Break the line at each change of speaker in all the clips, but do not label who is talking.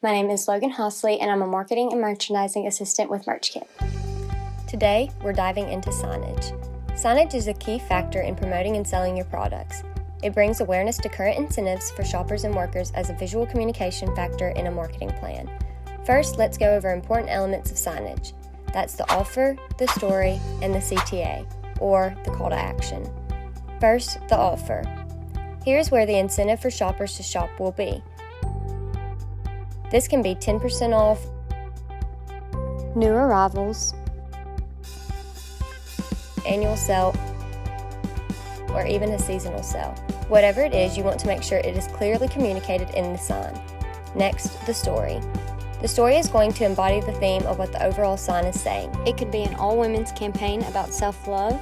My name is Logan Hosley, and I'm a marketing and merchandising assistant with MerchKit.
Today, we're diving into signage. Signage is a key factor in promoting and selling your products. It brings awareness to current incentives for shoppers and workers as a visual communication factor in a marketing plan. First, let's go over important elements of signage. That's the offer, the story, and the CTA, or the call to action. First, the offer. Here's where the incentive for shoppers to shop will be. This can be 10% off,
New arrivals,
annual sale, or even a seasonal sale. Whatever it is, you want to make sure it is clearly communicated in the sign. Next, the story. The story is going to embody the theme of what the overall sign is saying.
It could be an all-women's campaign about self-love,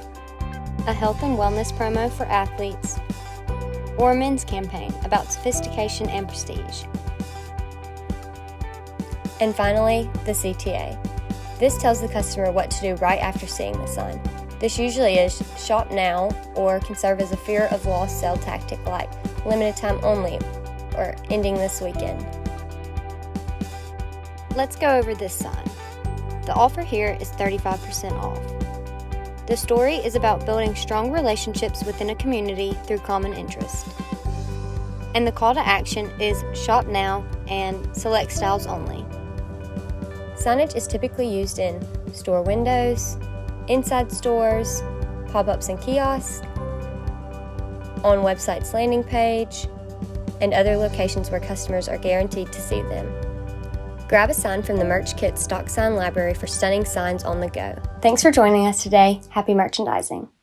a health and wellness promo for athletes, or a men's campaign about sophistication and prestige.
And finally, the CTA. This tells the customer what to do right after seeing the sign. This usually is shop now, or can serve as a fear of lost sale tactic like limited time only or ending this weekend.
Let's go over this sign. The offer here is 35% off. The story is about building strong relationships within a community through common interest. And the call to action is shop now and select styles only.
Signage is typically used in store windows, inside stores, pop-ups and kiosks, on websites' landing page, and other locations where customers are guaranteed to see them. Grab a sign from the MerchKit stock sign library for stunning signs on the go.
Thanks for joining us today. Happy merchandising.